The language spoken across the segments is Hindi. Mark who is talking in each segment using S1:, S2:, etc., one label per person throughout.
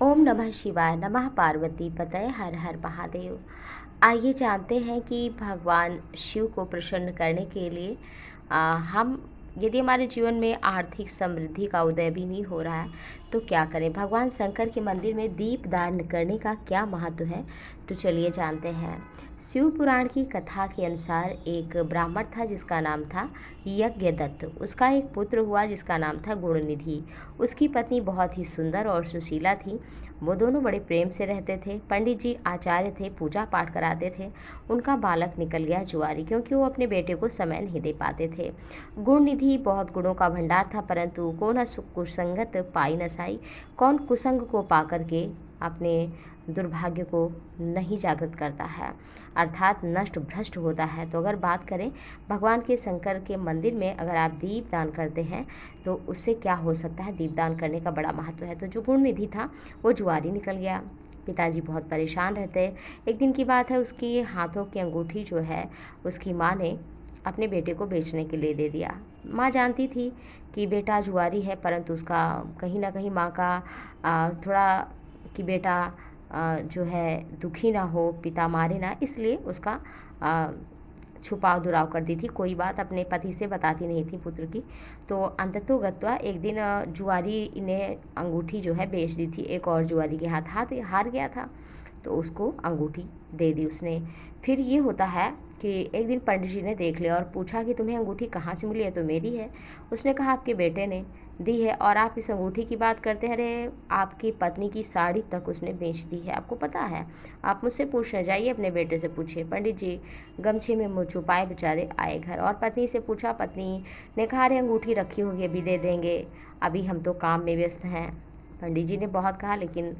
S1: ओम नमः शिवाय नमः पार्वती पतये हर हर महादेव। आइए जानते हैं कि भगवान शिव को प्रसन्न करने के लिए हम यदि हमारे जीवन में आर्थिक समृद्धि का उदय भी नहीं हो रहा है तो क्या करें। भगवान शंकर के मंदिर में दीप दान करने का क्या महत्व है, तो चलिए जानते हैं। शिव पुराण की कथा के अनुसार एक ब्राह्मण था जिसका नाम था यज्ञदत्त। उसका एक पुत्र हुआ जिसका नाम था गुणनिधि। उसकी पत्नी बहुत ही सुंदर और सुशीला थी। वो दोनों बड़े प्रेम से रहते थे। पंडित जी आचार्य थे, पूजा पाठ कराते थे। उनका बालक निकल गया जुआरी, क्योंकि वो अपने बेटे को समय नहीं दे पाते थे। गुणनिधि बहुत गुणों का भंडार था, परंतु को न कुसंगत पाई न साई। कौन कुसंग को पा करके अपने दुर्भाग्य को नहीं जागृत करता है, अर्थात नष्ट भ्रष्ट होता है। तो अगर बात करें भगवान के शंकर के मंदिर में, अगर आप दीप दान करते हैं तो उससे क्या हो सकता है। दीप दान करने का बड़ा महत्व है। तो जो गुणनिधि था वो जुआरी निकल गया। पिताजी बहुत परेशान रहते। एक दिन की बात है, उसकी हाथों की अंगूठी जो है उसकी माँ ने अपने बेटे को बेचने के लिए दे दिया। माँ जानती थी कि बेटा जुआरी है, परंतु उसका कहीं ना कहीं माँ का थोड़ा कि बेटा जो है दुखी ना हो, पिता मारे ना, इसलिए उसका छुपाव दुराव कर दी थी। कोई बात अपने पति से बताती नहीं थी पुत्र की। तो अंततोगत्वा एक दिन जुआरी ने अंगूठी जो है बेच दी थी। एक और जुआरी के हाथ हाथ हार गया था, तो उसको अंगूठी दे दी उसने। फिर ये होता है कि एक दिन पंडित जी ने देख लिया और पूछा कि तुम्हें अंगूठी कहाँ से मिली है। तो मेरी है। उसने कहा आपके बेटे ने दी है, और आप इस अंगूठी की बात करते हैं। अरे आपकी पत्नी की साड़ी तक उसने बेच दी है, आपको पता है। आप मुझसे पूछ रहे, जाइए अपने बेटे से पूछिए। पंडित जी गमछे में मुँह छुपाए बेचारे आए घर और पत्नी से पूछा। पत्नी ने कहा अरे अंगूठी रखी होगी, अभी दे देंगे, अभी हम तो काम में व्यस्त हैं। पंडित जी ने बहुत कहा, लेकिन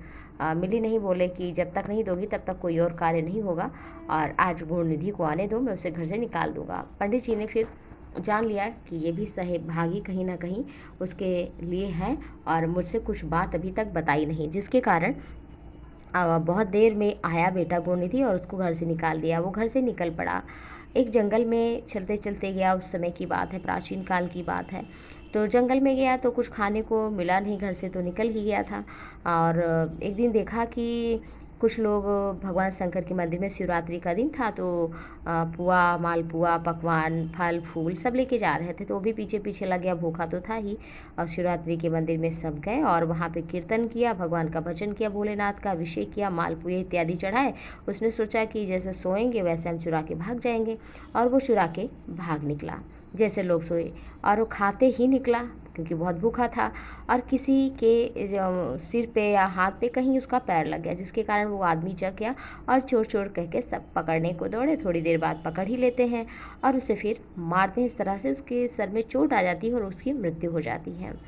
S1: मिली नहीं। बोले कि जब तक नहीं दोगी तब तक कोई और कार्य नहीं होगा, और आज गुणनिधि को आने दो, मैं उसे घर से निकाल दूंगा। पंडित जी ने फिर जान लिया कि ये भी सहभागी कहीं ना कहीं उसके लिए हैं, और मुझसे कुछ बात अभी तक बताई नहीं, जिसके कारण बहुत देर में आया बेटा गुणनिधि और उसको घर से निकाल दिया। वो घर से निकल पड़ा, एक जंगल में चलते चलते गया। उस समय की बात है, प्राचीन काल की बात है। तो जंगल में गया तो कुछ खाने को मिला नहीं, घर से तो निकल ही गया था। और एक दिन देखा कि कुछ लोग भगवान शंकर के मंदिर में, शिवरात्रि का दिन था, तो पुआ मालपुआ पकवान फल फूल सब लेके जा रहे थे। तो वो भी पीछे पीछे लग गया, भूखा तो था ही। और शिवरात्रि के मंदिर में सब गए और वहाँ पे कीर्तन किया, भगवान का भजन किया, भोलेनाथ का अभिषेक किया, मालपुए इत्यादि चढ़ाए। उसने सोचा कि जैसे सोएंगे वैसे हम चुरा के भाग जाएंगे, और वो चुरा के भाग निकला जैसे लोग सोए। और वो खाते ही निकला क्योंकि बहुत भूखा था, और किसी के सिर पे या हाथ पे कहीं उसका पैर लग गया, जिसके कारण वो आदमी जग गया और चोर चोर कह के सब पकड़ने को दौड़े। थोड़ी देर बाद पकड़ ही लेते हैं और उसे फिर मारते हैं। इस तरह से उसके सर में चोट आ जाती है और उसकी मृत्यु हो जाती है।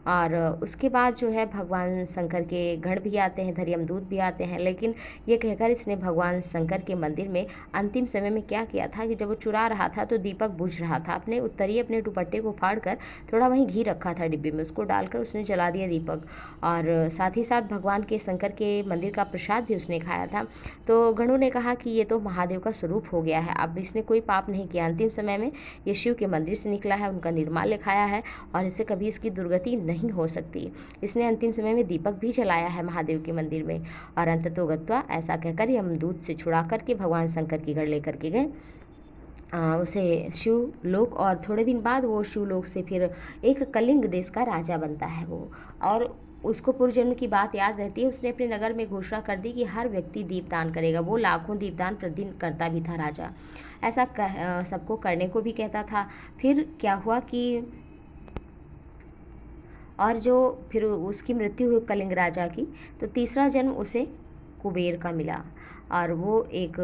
S1: और उसके बाद जो है भगवान शंकर के गण भी आते हैं, धर्मदूत भी आते हैं। लेकिन ये कहकर इसने भगवान शंकर के मंदिर में अंतिम समय में क्या किया था कि जब वो चुरा रहा था तो दीपक बुझ रहा था। अपने उत्तरीय अपने दुपट्टे को फाड़ कर थोड़ा वहीं घी रखा था डिब्बे में, उसको डालकर उसने जला दिया दीपक। और साथ ही साथ भगवान के शंकर के मंदिर का प्रसाद भी उसने खाया था। तो गणों ने कहा कि ये तो महादेव का स्वरूप हो गया है, अब इसने कोई पाप नहीं किया। अंतिम समय में ये शिव के मंदिर से निकला है, उनका निर्माल्य खाया है, और इससे कभी इसकी दुर्गति नहीं हो सकती। इसने अंतिम समय में दीपक भी जलाया है महादेव के मंदिर में। और अंततोगत्वा ऐसा कहकर यमदूत से छुड़ा करके भगवान शंकर की गढ़ लेकर के गए उसे शिवलोक। और थोड़े दिन बाद वो शिवलोक से फिर एक कलिंग देश का राजा बनता है वो। और उसको पूर्वजन्म की बात याद रहती है। उसने अपने नगर में घोषणा कर दी कि हर व्यक्ति दीपदान करेगा। वो लाखों दीपदान प्रतिदिन करता भी था राजा, ऐसा सबको करने को भी कहता था। फिर क्या हुआ कि और जो फिर उसकी मृत्यु हुई कलिंग राजा की, तो तीसरा जन्म उसे कुबेर का मिला। और वो एक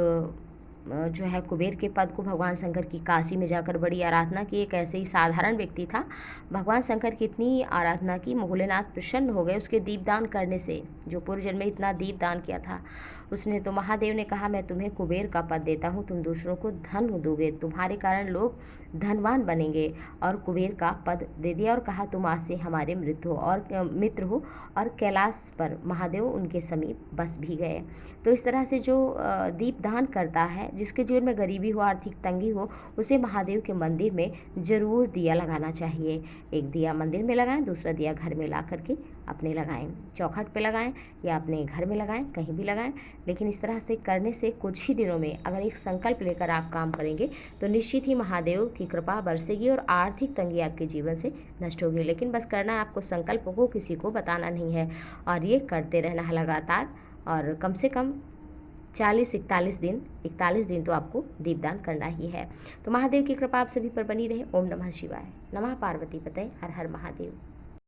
S1: जो है कुबेर के पद को भगवान शंकर की काशी में जाकर बड़ी आराधना की। एक ऐसे ही साधारण व्यक्ति था, भगवान शंकर की इतनी आराधना की, भोलेनाथ प्रसन्न हो गए उसके दीपदान करने से। जो पूर्व जन्म में इतना दीपदान किया था उसने, तो महादेव ने कहा मैं तुम्हें कुबेर का पद देता हूँ, तुम दूसरों को धन दोगे, तुम्हारे कारण लोग धनवान बनेंगे। और कुबेर का पद दे दिया और कहा तुम आज से हमारे मित्र हो। और कैलाश पर महादेव उनके समीप बस भी गए। तो इस तरह से जो दीपदान करता है, जिसके जीवन में गरीबी हो, आर्थिक तंगी हो, उसे महादेव के मंदिर में ज़रूर दिया लगाना चाहिए। एक दिया मंदिर में लगाएँ, दूसरा दिया घर में ला कर के अपने लगाएँ। चौखट पे लगाएँ या अपने घर में लगाएँ, कहीं भी लगाएँ। लेकिन इस तरह से करने से कुछ ही दिनों में अगर एक संकल्प लेकर आप काम करेंगे तो निश्चित ही महादेव की कृपा बरसेगी और आर्थिक तंगी आपके जीवन से नष्ट होगी। लेकिन बस करना है आपको, संकल्प को किसी को बताना नहीं है और ये करते रहना है लगातार। और कम से कम 41 दिन तो आपको दीपदान करना ही है। तो महादेव की कृपा आप सभी पर बनी रहे। ओम नमः शिवाय। नमः पार्वती पतये, हर हर महादेव।